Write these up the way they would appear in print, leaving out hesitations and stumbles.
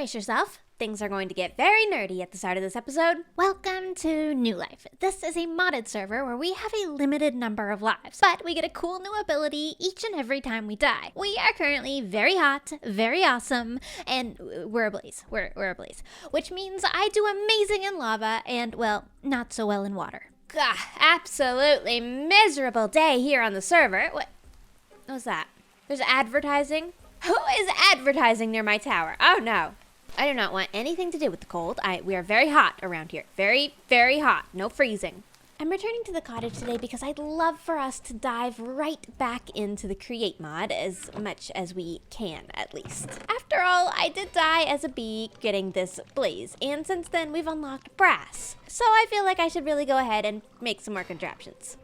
Brace yourself. Things are going to get very nerdy at the start of this episode. Welcome to New Life. This is a modded server where we have a limited number of lives, but we get a cool new ability each and every time we die. We are currently very hot, very awesome, and we're ablaze. We're ablaze, which means I do amazing in lava and, well, not so well in water. Gah, absolutely miserable day here on the server. What was that? There's advertising? Who is advertising near my tower? Oh no. I do not want anything to do with the cold. We are very hot around here. Very, very hot. No freezing. I'm returning to the cottage today because I'd love for us to dive right back into the create mod as much as we can, at least. After all, I did die as a bee getting this blaze, and since then we've unlocked brass. So I feel like I should really go ahead and make some more contraptions.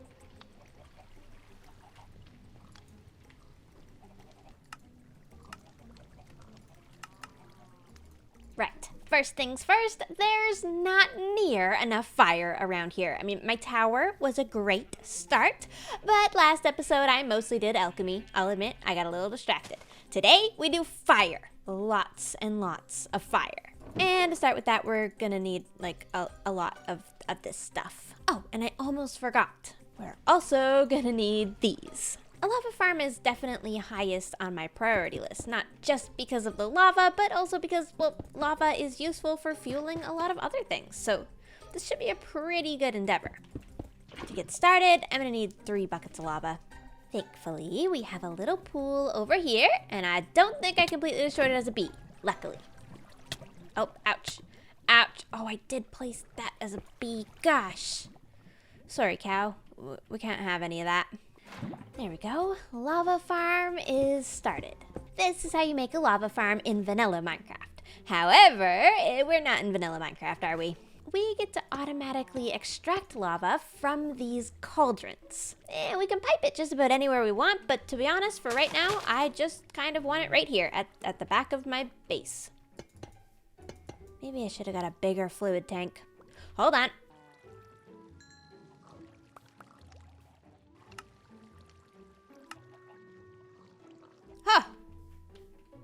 Right. First things first, there's not near enough fire around here. I mean, my tower was a great start, but last episode I mostly did alchemy. I'll admit, I got a little distracted. Today, we do fire. Lots and lots of fire. And to start with that, we're gonna need, like, a lot of this stuff. Oh, and I almost forgot. We're also gonna need these. A lava farm is definitely highest on my priority list, not just because of the lava, but also because, well, lava is useful for fueling a lot of other things. So this should be a pretty good endeavor. To get started, I'm gonna need 3 buckets of lava. Thankfully, we have a little pool over here, and I don't think I completely destroyed it as a bee, luckily. Oh, ouch. Ouch. Oh, I did place that as a bee. Gosh. Sorry, cow. We can't have any of that. There we go. Lava farm is started. This is how you make a lava farm in vanilla Minecraft. However, we're not in vanilla Minecraft, are we? We get to automatically extract lava from these cauldrons. And we can pipe it just about anywhere we want, but to be honest, for right now, I just kind of want it right here at the back of my base. Maybe I should have got a bigger fluid tank. Hold on.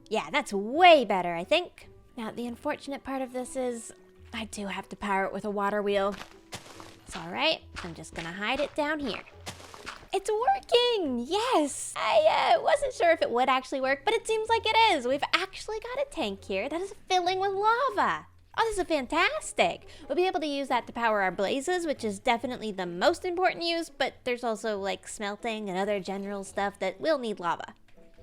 Yeah, that's way better, I think. Now, the unfortunate part of this is I do have to power it with a water wheel. It's all right. I'm just gonna hide it down here. It's working! Yes! I wasn't sure if it would actually work, but it seems like it is. We've actually got a tank here that is filling with lava. Oh, this is fantastic. We'll be able to use that to power our blazes, which is definitely the most important use, but there's also like smelting and other general stuff that will need lava.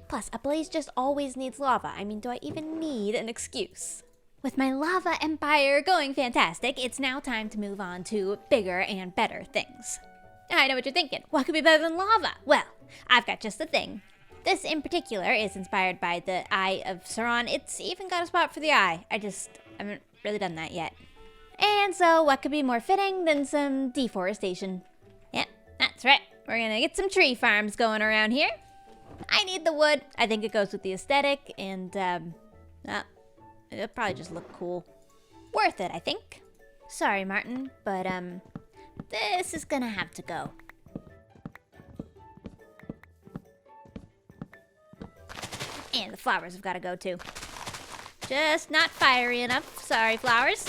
Plus, a blaze just always needs lava. I mean, do I even need an excuse? With my lava empire going fantastic, it's now time to move on to bigger and better things. I know what you're thinking. What could be better than lava? Well, I've got just the thing. This in particular is inspired by the Eye of Sauron. It's even got a spot for the eye. I haven't really done that yet. And so what could be more fitting than some deforestation? Yep, that's right. We're gonna get some tree farms going around here. I need the wood. I think it goes with the aesthetic, and it'll probably just look cool. Worth it, I think. Sorry, Martin, but this is gonna have to go. And the flowers have got to go too. Just not fiery enough. Sorry, flowers.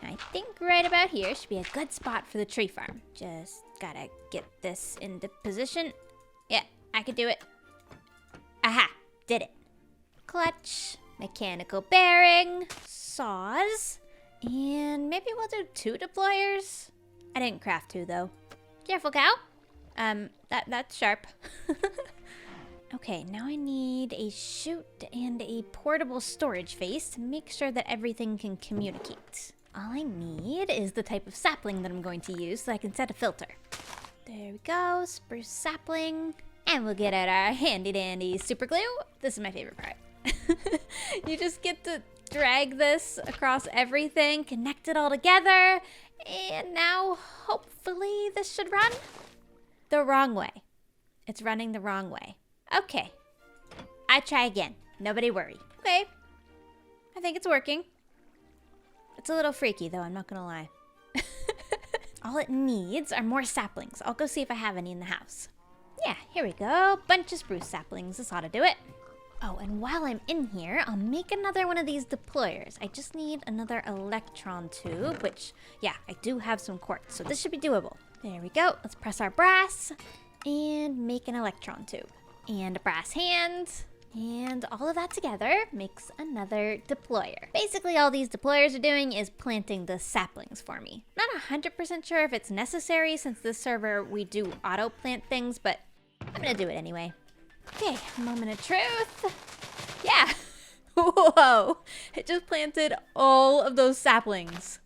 I think right about here should be a good spot for the tree farm. Just gotta get this into position. Yeah, I could do it. Aha, did it. Clutch, mechanical bearing, saws, and maybe we'll do 2 deployers. I didn't craft 2 though. Careful, cow. That's sharp. Okay, now I need a chute and a portable storage face to make sure that everything can communicate. All I need is the type of sapling that I'm going to use so I can set a filter. There we go, spruce sapling. And we'll get out our handy dandy super glue. This is my favorite part. You just get to drag this across everything, connect it all together, and now hopefully this should run the wrong way. It's running the wrong way. Okay, I try again. Nobody worry. Okay, I think it's working. It's a little freaky though, I'm not gonna lie. All it needs are more saplings. I'll go see if I have any in the house. Yeah, here we go. Bunch of spruce saplings. This ought to do it. Oh, and while I'm in here, I'll make another one of these deployers. I just need another electron tube, which, yeah, I do have some quartz, so this should be doable. There we go. Let's press our brass and make an electron tube. And a brass hand. And all of that together makes another deployer. Basically, all these deployers are doing is planting the saplings for me. Not 100% sure if it's necessary since this server we do auto plant things, but I'm gonna do it anyway. Okay, moment of truth. Yeah. Whoa. It just planted all of those saplings.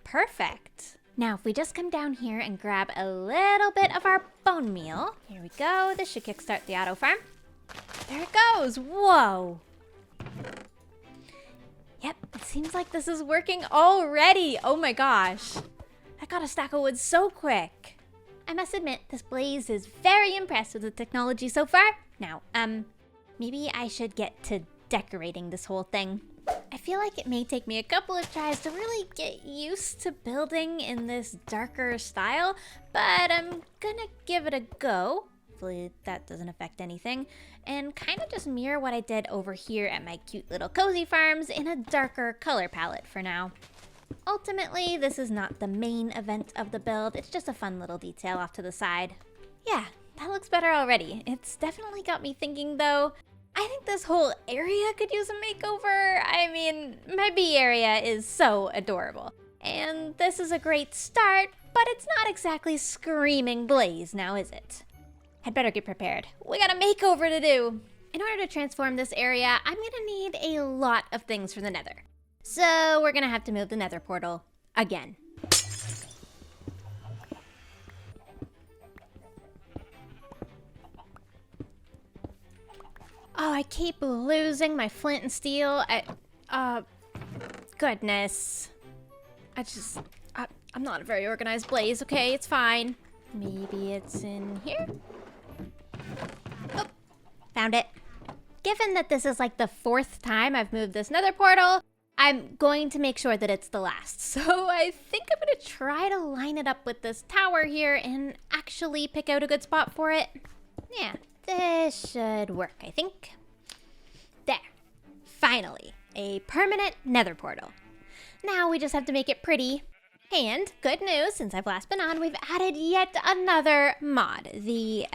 Perfect. Now, if we just come down here and grab a little bit of our bone meal. Here we go. This should kickstart the auto farm. There it goes. Whoa. Yep, it seems like this is working already. Oh my gosh. I got a stack of wood so quick. I must admit, this blaze is very impressed with the technology so far. Now, maybe I should get to decorating this whole thing. I feel like it may take me a couple of tries to really get used to building in this darker style, but I'm gonna give it a go. Hopefully that doesn't affect anything. And kind of just mirror what I did over here at my cute little cozy farms in a darker color palette for now. Ultimately, this is not the main event of the build. It's just a fun little detail off to the side. Yeah, that looks better already. It's definitely got me thinking though. I think this whole area could use a makeover. I mean, my bee area is so adorable. And this is a great start, but it's not exactly screaming blaze now, is it? I'd better get prepared. We got a makeover to do. In order to transform this area, I'm gonna need a lot of things from the Nether. So we're gonna have to move the Nether portal again. Oh, I keep losing my flint and steel. Goodness. I'm not a very organized blaze, okay? It's fine. Maybe it's in here? Oh, found it. Given that this is like the 4th time I've moved this Nether portal, I'm going to make sure that it's the last. So I think I'm gonna try to line it up with this tower here and actually pick out a good spot for it. Yeah. This should work, I think. There. Finally, a permanent Nether portal. Now we just have to make it pretty. And good news, since I've last been on, we've added yet another mod, the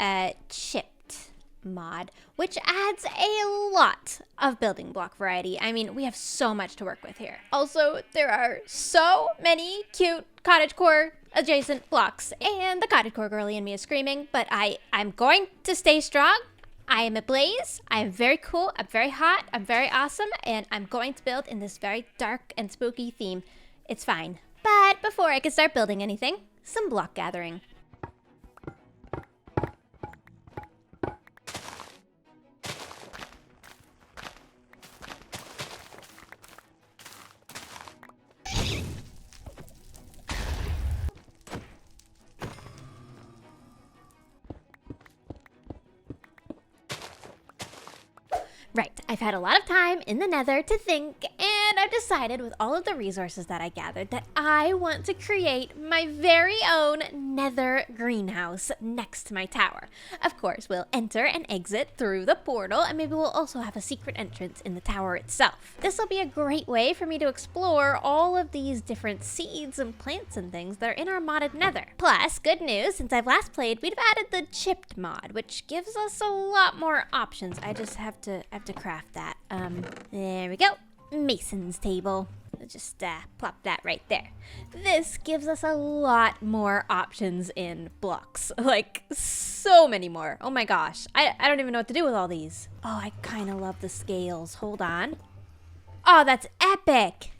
chipped mod, which adds a lot of building block variety. I mean, we have so much to work with here. Also, there are so many cute cottagecore adjacent blocks, and the cottagecore girly in me is screaming, but I'm going to stay strong. I am a blaze. I am very cool. I'm very hot. I'm very awesome, and I'm going to build in this very dark and spooky theme. It's fine. But before I can start building anything, some block gathering. Right, I've had a lot of time in the Nether to think, and I've decided with all of the resources that I gathered that I want to create my very own Nether greenhouse next to my tower. Of course, we'll enter and exit through the portal, and maybe we'll also have a secret entrance in the tower itself. This will be a great way for me to explore all of these different seeds and plants and things that are in our modded Nether. Plus, good news, since I've last played, we've added the chipped mod, which gives us a lot more options. I just have to craft that. There we go. Mason's table. I'll just plop that right there. This gives us a lot more options in blocks. Like, so many more. Oh my gosh. I don't even know what to do with all these. Oh, I kind of love the scales. Hold on. Oh, that's epic.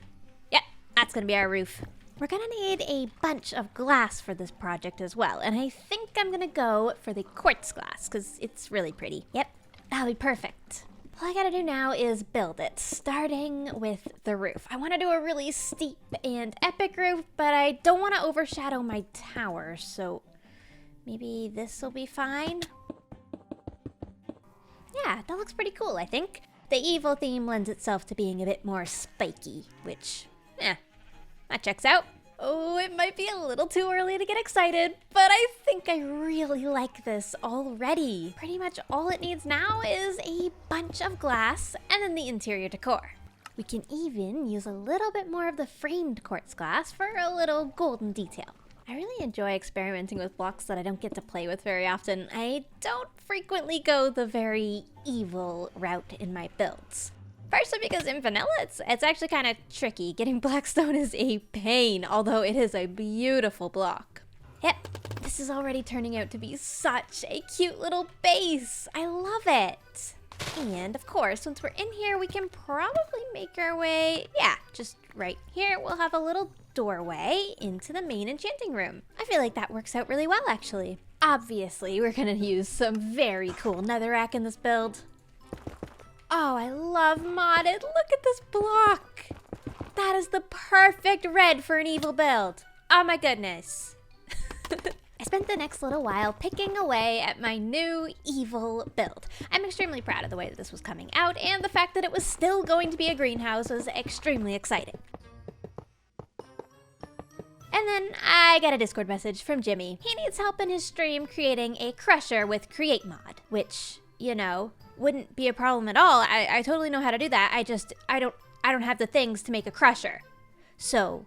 Yep, that's gonna be our roof. We're gonna need a bunch of glass for this project as well, and I think I'm gonna go for the quartz glass because it's really pretty. Yep, that'll be perfect. All I gotta do now is build it, starting with the roof. I wanna do a really steep and epic roof, but I don't wanna overshadow my tower, so maybe this will be fine. Yeah, that looks pretty cool, I think. The evil theme lends itself to being a bit more spiky, which, that checks out. Oh, it might be a little too early to get excited, but I think I really like this already. Pretty much all it needs now is a bunch of glass and then the interior decor. We can even use a little bit more of the framed quartz glass for a little golden detail. I really enjoy experimenting with blocks that I don't get to play with very often. I don't frequently go the very evil route in my builds. Partially because in vanilla, it's actually kind of tricky. Getting blackstone is a pain, although it is a beautiful block. Yep, this is already turning out to be such a cute little base. I love it. And of course, once we're in here, we can probably make our way, yeah, just right here. We'll have a little doorway into the main enchanting room. I feel like that works out really well, actually. Obviously, we're gonna use some very cool netherrack in this build. Oh, I love modded. Look at this block. That is the perfect red for an evil build. Oh my goodness. I spent the next little while picking away at my new evil build. I'm extremely proud of the way that this was coming out, and the fact that it was still going to be a greenhouse was extremely exciting. And then I got a Discord message from Jimmy. He needs help in his stream creating a crusher with create mod, which, you know, wouldn't be a problem at all. I totally know how to do that. I don't have the things to make a crusher. So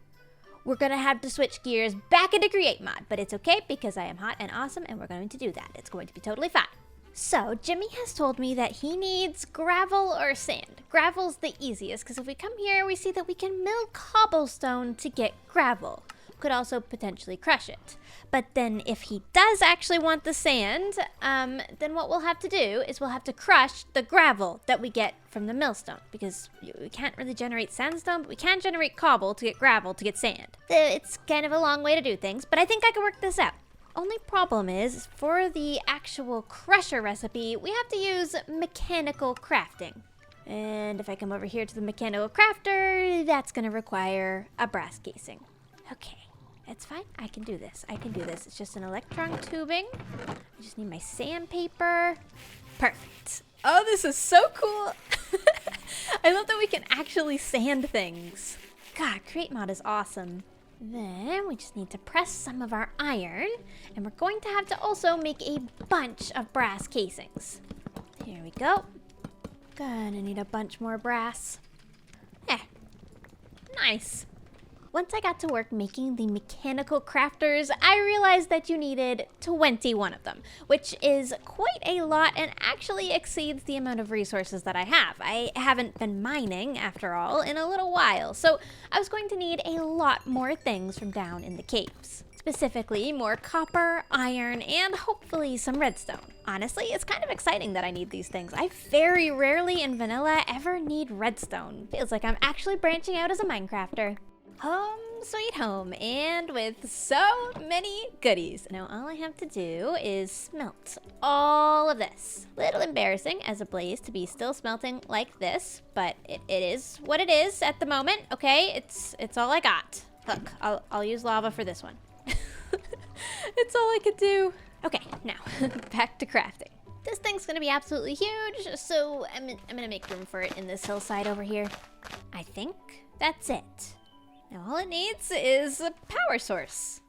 we're gonna have to switch gears back into create mod, but it's okay because I am hot and awesome and we're going to do that. It's going to be totally fine. So Jimmy has told me that he needs gravel or sand. Gravel's the easiest because if we come here, we see that we can mill cobblestone to get gravel. Could also potentially crush it. But then if he does actually want the sand, then what we'll have to do is we'll have to crush the gravel that we get from the millstone, because we can't really generate sandstone, but we can generate cobble to get gravel to get sand. It's kind of a long way to do things, but I think I can work this out. Only problem is, for the actual crusher recipe, we have to use mechanical crafting. And if I come over here to the mechanical crafter, that's gonna require a brass casing. Okay. It's fine. I can do this. I can do this. It's just an electron tubing. I just need my sandpaper. Perfect. Oh, this is so cool. I love that we can actually sand things. God, create mod is awesome. Then we just need to press some of our iron, and we're going to have to also make a bunch of brass casings. Here we go. Gonna need a bunch more brass. Nice. Once I got to work making the mechanical crafters, I realized that you needed 21 of them, which is quite a lot and actually exceeds the amount of resources that I have. I haven't been mining, after all, in a little while, so I was going to need a lot more things from down in the caves. Specifically, more copper, iron, and hopefully some redstone. Honestly, it's kind of exciting that I need these things. I very rarely in vanilla ever need redstone. Feels like I'm actually branching out as a Minecrafter. Home sweet home, and with so many goodies. Now all I have to do is smelt all of this. Little embarrassing as a blaze to be still smelting like this, but it is what it is at the moment, okay? It's all I got. Look, I'll use lava for this one. It's all I could do. Okay, now back to crafting. This thing's gonna be absolutely huge, so I'm gonna make room for it in this hillside over here. I think that's it. Now all it needs is a power source.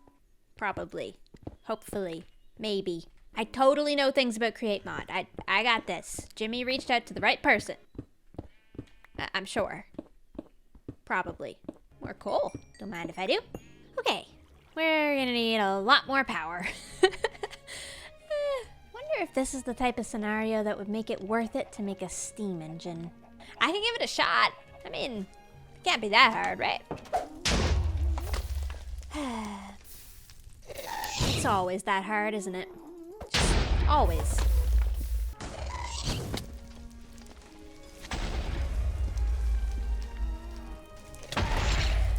Probably. Hopefully. Maybe. I totally know things about create mod. I got this. Jimmy reached out to the right person. I'm sure. Probably. More coal. Don't mind if I do. Okay. We're gonna need a lot more power. Wonder if this is the type of scenario that would make it worth it to make a steam engine. I can give it a shot. I mean, can't be that hard, right? It's always that hard, isn't it? Just always.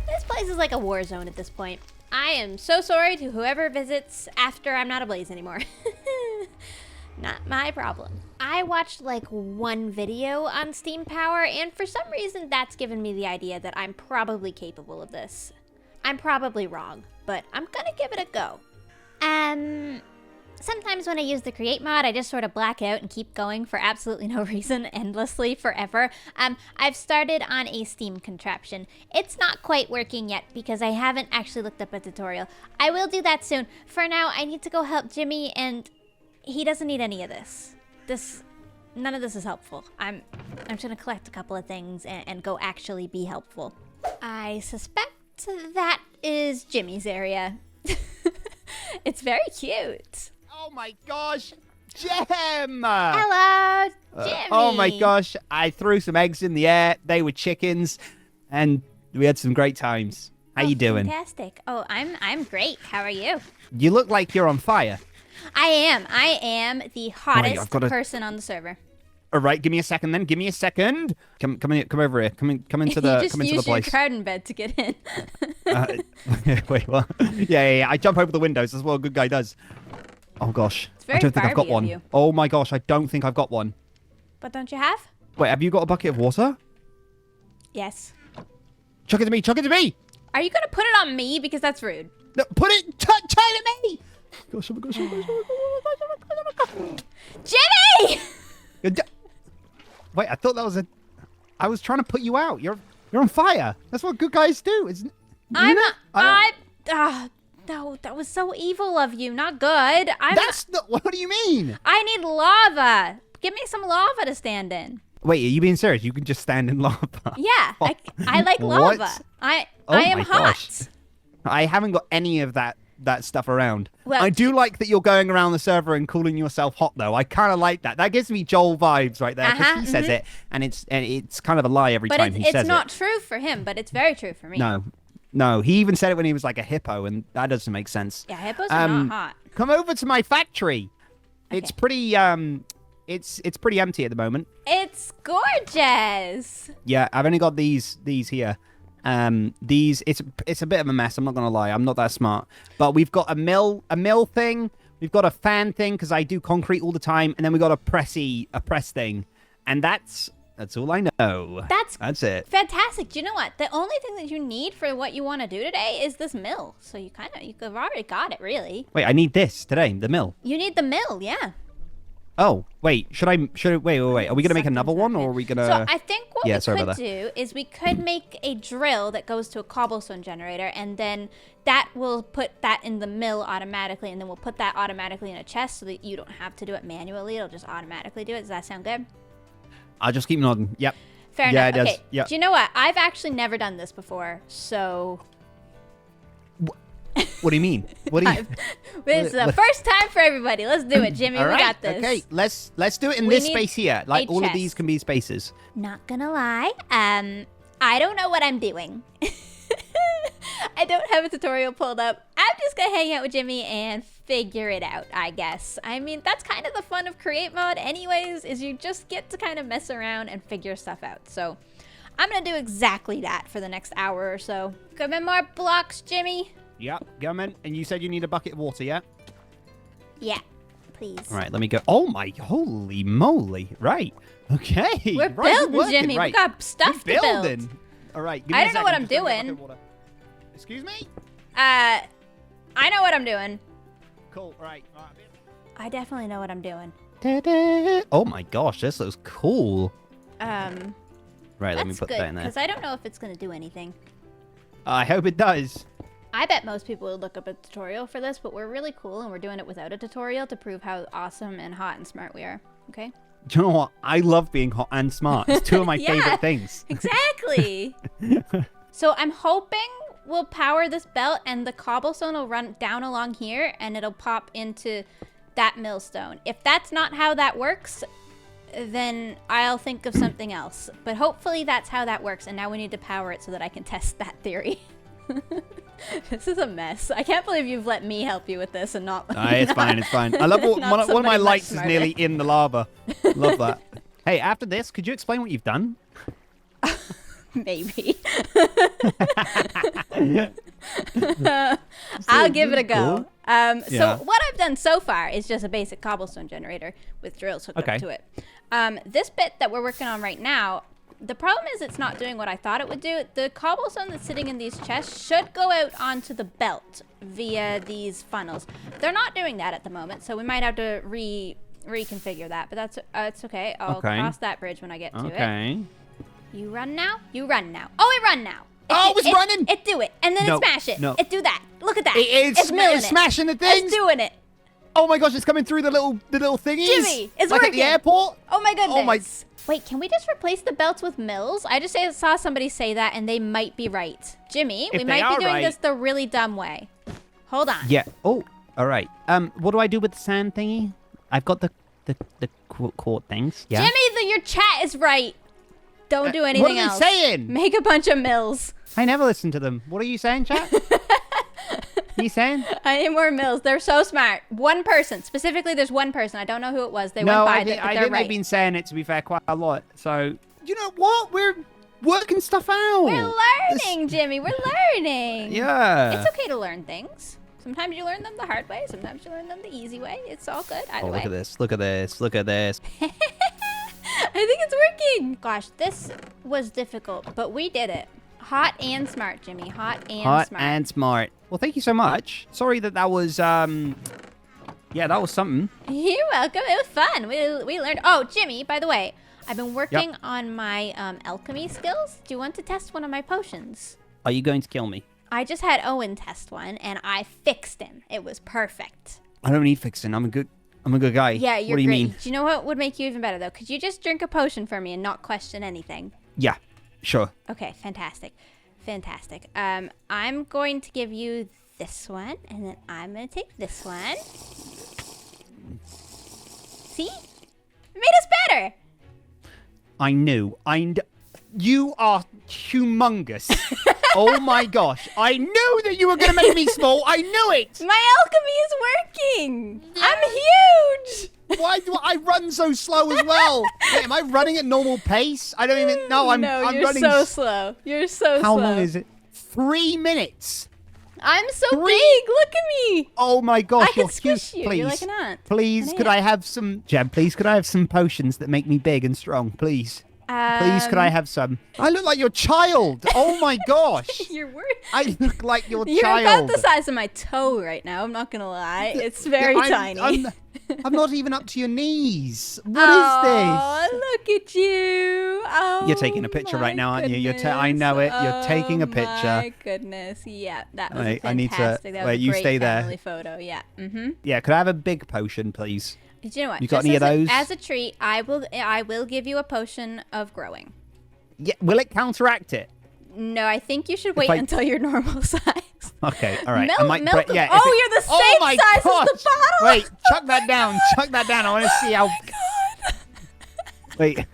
This place is like a war zone at this point. I am so sorry to whoever visits after I'm not ablaze anymore. Not my problem. I watched like one video on steam power, and for some reason that's given me the idea that I'm probably capable of this. I'm probably wrong, but I'm gonna give it a go. Sometimes when I use the create mod, I just sort of black out and keep going for absolutely no reason, endlessly, forever. I've started on a steam contraption. It's not quite working yet because I haven't actually looked up a tutorial. I will do that soon. For now, I need to go help Jimmy, and he doesn't need any of this. None of this is helpful. I'm just gonna collect a couple of things and go actually be helpful. I suspect that is Jimmy's area. It's very cute. Oh my gosh, Gem! Hello, Jimmy. Oh my gosh, I threw some eggs in the air. They were chickens, and we had some great times. How you doing? Fantastic. Oh, I'm great. How are you? You look like you're on fire. I am the hottest person on the server. All right, give me a second then. Give me a second. Come over here. Come into the you just use your garden bed to get in. Wait, what? Yeah. I jump over the windows. That's what a good guy does. Oh gosh, I don't think I've got one. Oh my gosh, I don't think I've got one. But don't you have? Wait, have you got a bucket of water? Yes. Chuck it to me. Chuck it to me. Are you gonna put it on me? Because that's rude. No, put it. Chuck it to me. Gosh, oh my gosh, oh my gosh, oh my gosh, oh my gosh. Jimmy! Wait, I thought that was a... I was trying to put you out. You're on fire. That's what good guys do. No, that was so evil of you. Not good. What do you mean? I need lava. Give me some lava to stand in. Wait, are you being serious? You can just stand in lava? Yeah, I like lava. What? I am hot. Gosh. I haven't got any of that stuff around. Well, I do like that you're going around the server and calling yourself hot, though. I kind of like that. That gives me Joel vibes right there, because he says it, and it's kind of a lie every time he says it. But it's not true for him, but it's very true for me. No, he even said it when he was like a hippo, and that doesn't make sense. Yeah, hippos are not hot. Come over to my factory. Okay. It's pretty it's pretty empty at the moment. It's gorgeous. Yeah, I've only got these here. It's a bit of a mess. I'm not gonna lie. I'm not that smart. But we've got a mill thing. We've got a fan thing because I do concrete all the time, and then we got a press thing, and that's all I know. That's it. Fantastic. Do you know what? The only thing that you need for what you want to do today is this mill. So you've already got it, really. Wait, I need this today. The mill. You need the mill, yeah. Oh, wait. Should I wait. Are we going to make another one, or are we going to... So I think what we could do is we could make a drill that goes to a cobblestone generator, and then that will put that in the mill automatically, and then we'll put that automatically in a chest so that you don't have to do it manually. It'll just automatically do it. Does that sound good? I'll just keep nodding. Yep. Fair enough. It does. Okay. Yep. Do you know what? I've actually never done this before, so... What do you mean? This is the first time for everybody. Let's do it, Jimmy. All right. We got this. Okay, let's do it in this space here. Like all of these can be spaces. Not gonna lie, I don't know what I'm doing. I don't have a tutorial pulled up. I'm just gonna hang out with Jimmy and figure it out, I guess. I mean, that's kind of the fun of create mode anyways, is you just get to kind of mess around and figure stuff out. So I'm gonna do exactly that for the next hour or so. Come in more blocks, Jimmy. Yep, come in. And you said you need a bucket of water, yeah? Yeah, please. All right, let me go. Oh my, holy moly. Right. Okay. We're building, Jimmy. Right. We got stuff to build. All right. I don't know what I'm doing. Excuse me? I know what I'm doing. Cool. Right. I definitely know what I'm doing. Oh my gosh, this looks cool. Right, let me put that in there. Because I don't know if it's going to do anything. I hope it does. I bet most people would look up a tutorial for this, but we're really cool and we're doing it without a tutorial to prove how awesome and hot and smart we are. Okay? Do you know what? I love being hot and smart. It's two of my favorite things. Exactly. So I'm hoping we'll power this belt and the cobblestone will run down along here and it'll pop into that millstone. If that's not how that works, then I'll think of something else. But hopefully that's how that works, and now we need to power it so that I can test that theory. This is a mess. I can't believe you've let me help you with this and not... It's fine, it's fine. I love one of my lights is nearly in the lava. Love that. Hey, after this, could you explain what you've done? Maybe. I'll give it a go. So what I've done so far is just a basic cobblestone generator with drills hooked up to it. This bit that we're working on right now, The problem is it's not doing what I thought it would do. The cobblestone that's sitting in these chests should go out onto the belt via these funnels. They're not doing that at the moment, so we might have to reconfigure that, but that's it's okay. I'll cross that bridge when I get to it. You run now? You run now. Oh, it run now. It's running. It do it, and then it smash it. It do that. Look at that. It's smashing the things. It's doing it. Oh my gosh, it's coming through the little thingies. Jimmy, it's like working. At the airport. Oh my goodness. Wait, can we just replace the belts with mills? I just saw somebody say that, and they might be right. Jimmy, we might be doing this the really dumb way. Hold on. Yeah. Oh, all right. What do I do with the sand thingy? I've got the quart things. Yeah. Jimmy, your chat is right. Don't do anything else. What are you saying? Make a bunch of mills. I never listen to them. What are you saying, chat? You saying? I need more mills. They're so smart. One person. Specifically, there's one person. I don't know who it was. They went by it, but I they're think right. they've been saying it, to be fair, quite a lot. So, you know what? We're working stuff out. We're learning, Jimmy. We're learning. Yeah. It's okay to learn things. Sometimes you learn them the hard way. Sometimes you learn them the easy way. It's all good either way. Look at this. Look at this. Look at this. I think it's working. Gosh, this was difficult, but we did it. Hot and smart, Jimmy. Hot and smart. And smart. Well, thank you so much. Sorry that was, yeah, that was something. You're welcome. It was fun. We learned. Oh, Jimmy, by the way, I've been working on my alchemy skills. Do you want to test one of my potions? Are you going to kill me? I just had Owen test one, and I fixed him. It was perfect. I don't need fixing. I'm a good guy. Yeah, you're What do you great. mean? Do you know what would make you even better, though? Could you just drink a potion for me and not question anything? Yeah, sure. Okay, fantastic. Fantastic. I'm going to give you this one, and then I'm going to take this one. See? It made us better. I knew. You are humongous. Oh my gosh. I knew that you were going to make me small. I knew it. My alchemy is working. I'm huge. Why do I run so slow as well? Wait, am I running at normal pace? I don't even know. I'm you're running so slow. You're so slow. How long is it? 3 minutes. I'm so big. Look at me. Oh my gosh, I can you're squish huge. you. Please, You're like an ant. Please, could I have some, Jeb, please, could I have some potions that make me big and strong, please? Please, could I have some? I look like your child. Oh my gosh. You're worried. I look like your You're child. about the size of my toe right now. I'm not going to lie. It's very tiny. I'm not even up to your knees. What is Oh, look at you. Oh, You're taking a picture right now, aren't you? I know it. You're taking a picture. Oh my goodness. Yeah, that was Wait, fantastic. I need to- That was wait, a you great stay there. family photo. Yeah. Mm-hmm. Yeah, could I have a big potion, please? Do you know what? You got Just any of those? As a treat, I will give you a potion of growing. Yeah, will it counteract it? No, I think you should wait until you're normal size. Okay, all right. Milk, I might milk. yeah. Oh, you're the same size as the bottle. Wait, chuck that down. Chuck that down. I want to see how. Wait.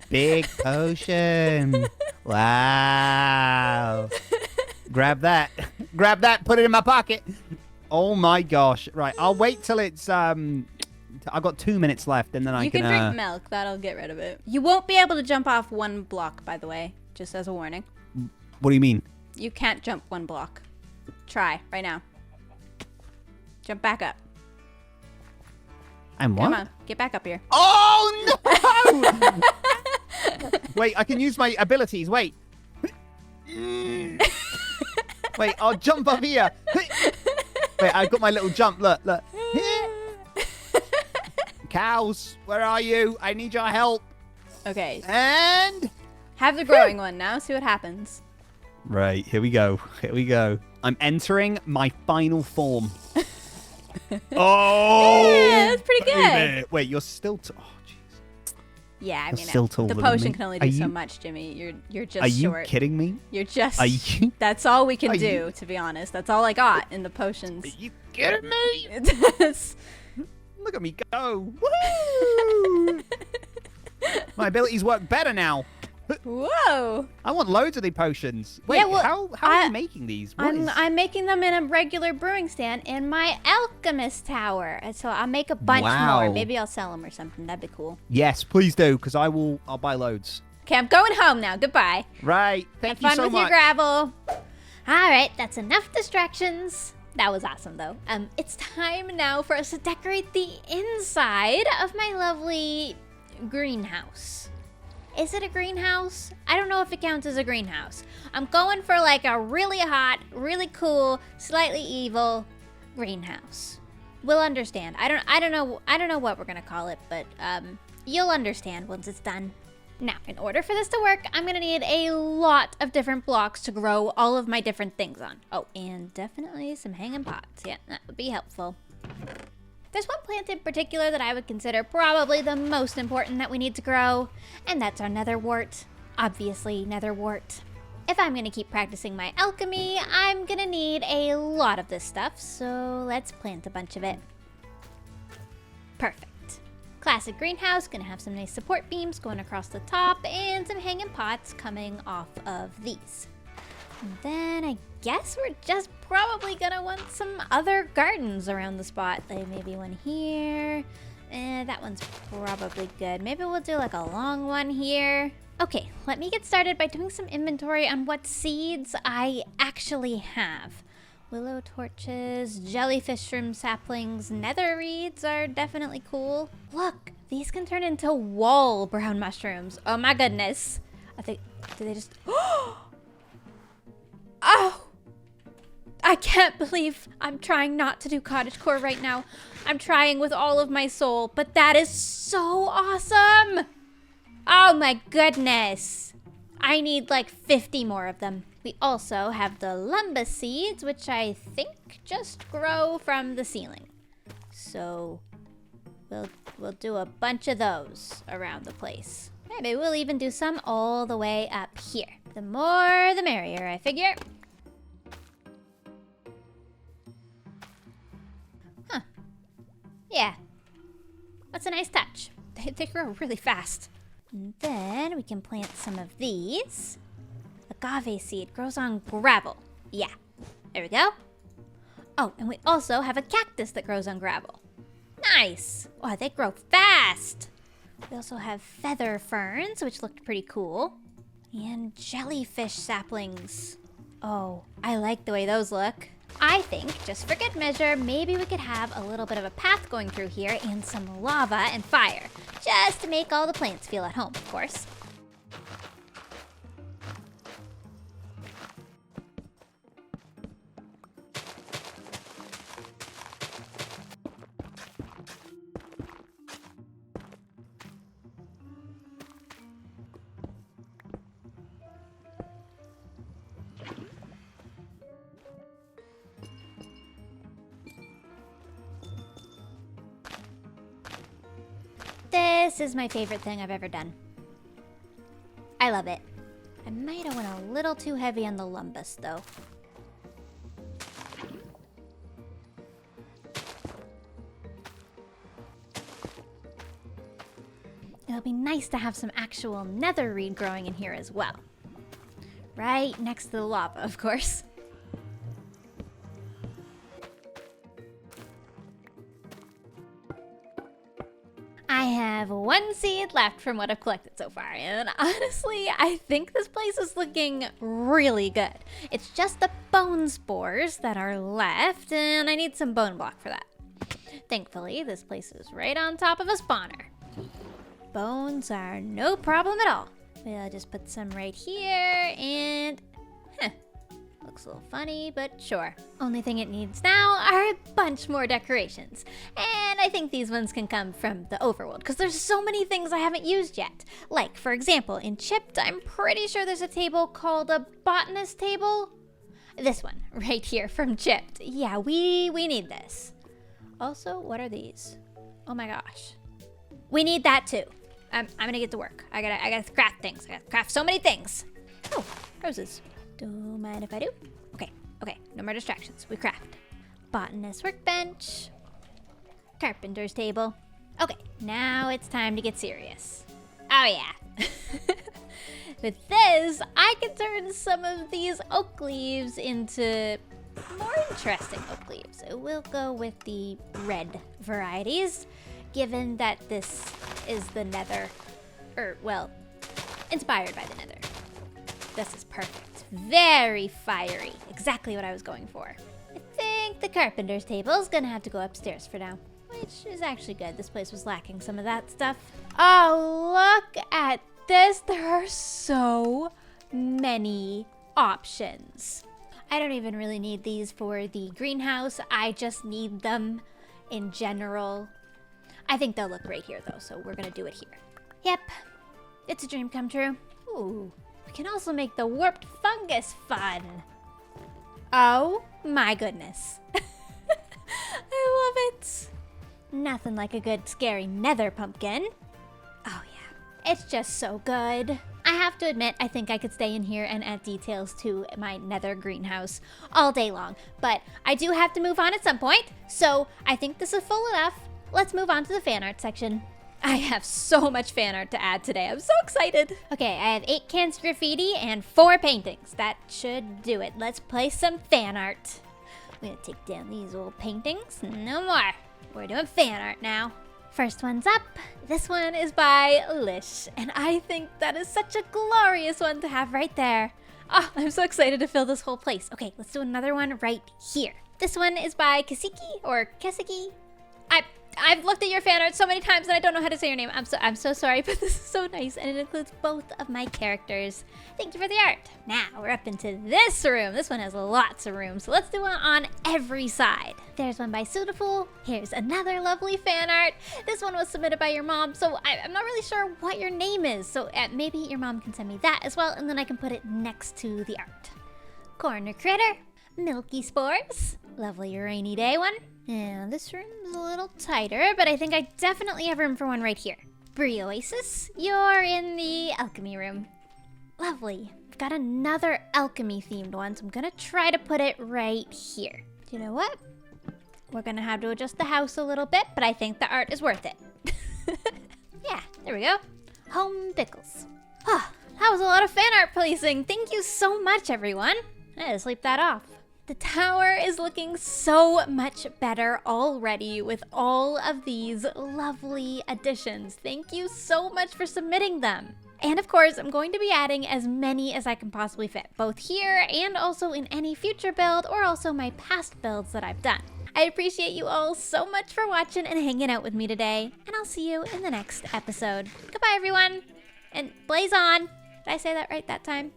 Big potion. Wow. Grab that. Grab that. Put it in my pocket. Oh my gosh. Right. I'll wait till it's I've got 2 minutes left, and then I can. You can drink milk. That'll get rid of it. You won't be able to jump off one block, by the way. Just as a warning. What do you mean? You can't jump one block. Try right now. Jump back up. And what? Come on, get back up here. Oh no! Wait, I can use my abilities. Wait. Wait, I'll jump up here. Wait, I've got my little jump. Look. Cows, where are you? I need your help. Okay. And have the growing one now. See what happens. Right, here we go. I'm entering my final form. Oh! Yeah, that's pretty good. Wait, you're still... oh, jeez. Yeah, I mean, still taller the than potion me. can only do so much, Jimmy. You're just Are you short. kidding me? You're just... Are you... That's all we can Are do, you- to be honest. That's all I got in the potions. Are you kidding me? It's- Look at me go. Woo! My abilities work better now. Whoa! I want loads of the potions. Wait, Yeah, well, how are you making these? I'm making them in a regular brewing stand in my alchemist tower. And so I'll make a bunch Wow. more. Maybe I'll sell them or something. That'd be cool. Yes, please do, because I'll buy loads. Okay, I'm going home now. Goodbye. Right, thank you Have fun so with much. your gravel. All right, that's enough distractions. That was awesome, though. It's time now for us to decorate the inside of my lovely greenhouse. Is it a greenhouse? I don't know if it counts as a greenhouse. I'm going for like a really hot, really cool, slightly evil greenhouse. We'll understand. I don't know what we're gonna call it, but you'll understand once it's done. Now, in order for this to work, I'm gonna need a lot of different blocks to grow all of my different things on. Oh, and definitely some hanging pots. Yeah, that would be helpful. There's one plant in particular that I would consider probably the most important that we need to grow, and that's our nether wart. Obviously, nether wart. If I'm gonna keep practicing my alchemy, I'm gonna need a lot of this stuff, so let's plant a bunch of it. Perfect. Classic greenhouse, gonna have some nice support beams going across the top and some hanging pots coming off of these. And then I guess we're just probably gonna want some other gardens around the spot. Like maybe one here. That one's probably good. Maybe we'll do like a long one here. Okay, let me get started by doing some inventory on what seeds I actually have. Willow torches, jellyfish shroom saplings, nether reeds are definitely cool. Look, these can turn into wall brown mushrooms. Oh my goodness. I think, did they just, oh! I can't believe I'm trying not to do cottagecore right now. I'm trying with all of my soul, but that is so awesome. Oh my goodness. I need like 50 more of them. We also have the lumber seeds, which I think just grow from the ceiling. So we'll do a bunch of those around the place. Maybe we'll even do some all the way up here. The more the merrier, I figure. Huh. Yeah. That's a nice touch. They grow really fast. And then we can plant some of these. Agave seed grows on gravel. Yeah, there we go. Oh, and we also have a cactus that grows on gravel. Nice. Wow, they grow fast. We also have feather ferns, which looked pretty cool. And jellyfish saplings. Oh, I like the way those look. I think, just for good measure, maybe we could have a little bit of a path going through here and some lava and fire. Just to make all the plants feel at home, of course. This is my favorite thing I've ever done. I love it. I might have went a little too heavy on the lumbus, though. It'll be nice to have some actual nether reed growing in here as well. Right next to the lava, of course. I have one seed left from what I've collected so far, and honestly, I think this place is looking really good. It's just the bone spores that are left, and I need some bone block for that. Thankfully, this place is right on top of a spawner. Bones are no problem at all. We'll just put some right here, and looks a little funny, but sure. Only thing it needs now are a bunch more decorations. And I think these ones can come from the overworld, because there's so many things I haven't used yet. Like, for example, in Chipped, I'm pretty sure there's a table called a botanist table. This one, right here from Chipped. Yeah, we need this. Also, what are these? Oh my gosh. We need that too. I'm gonna get to work. I gotta craft things. I gotta craft so many things. Oh, roses. Don't mind if I do. Okay, no more distractions. We craft. Botanist workbench. Carpenter's table. Okay, now it's time to get serious. Oh yeah. With this, I can turn some of these oak leaves into more interesting oak leaves. So we'll go with the red varieties, given that this is the nether, well, inspired by the nether. This is perfect. Very fiery. Exactly what I was going for. I think the carpenter's table is gonna have to go upstairs for now. which is actually good. This place was lacking some of that stuff. Oh, look at this. There are so many options. I don't even really need these for the greenhouse. I just need them in general. I think they'll look great here though, so we're gonna do it here. Yep, it's a dream come true. Ooh, we can also make the warped fungus fun. Oh my goodness. I love it. Nothing like a good scary nether pumpkin. Oh yeah, it's just so good. I have to admit, I think I could stay in here and add details to my nether greenhouse all day long, but I do have to move on at some point, so I think this is full enough. Let's move on to the fan art section. I have so much fan art to add today. I'm so excited. Okay, I have 8 cans of graffiti and 4 paintings. That should do it. Let's play some fan art. I'm gonna take down these old paintings. No more. We're doing fan art now. First one's up. This one is by Lish, and I think that is such a glorious one to have right there. Oh, I'm so excited to fill this whole place. Okay, let's do another one right here. This one is by Kasiki or Kesiki. I've looked at your fan art so many times and I don't know how to say your name. I'm so sorry, but this is so nice and it includes both of my characters. Thank you for the art. Now we're up into this room. This one has lots of room, so let's do one on every side. There's one by Suitable. Here's another lovely fan art. This one was submitted by your mom, so I'm not really sure what your name is. So maybe your mom can send me that as well, and then I can put it next to the art. Corner Critter. Milky Spores. Lovely rainy day one. Yeah, this room's a little tighter, but I think I definitely have room for one right here. Brioasis, you're in the alchemy room. Lovely. I've got another alchemy themed one, so I'm gonna try to put it right here. You know what? We're gonna have to adjust the house a little bit, but I think the art is worth it. Yeah, there we go. Home Pickles. Oh, that was a lot of fan art placing. Thank you so much, everyone. I had to sleep that off. The tower is looking so much better already with all of these lovely additions. Thank you so much for submitting them. And of course, I'm going to be adding as many as I can possibly fit, both here and also in any future build or also my past builds that I've done. I appreciate you all so much for watching and hanging out with me today, and I'll see you in the next episode. Goodbye, everyone, and blaze on. Did I say that right that time?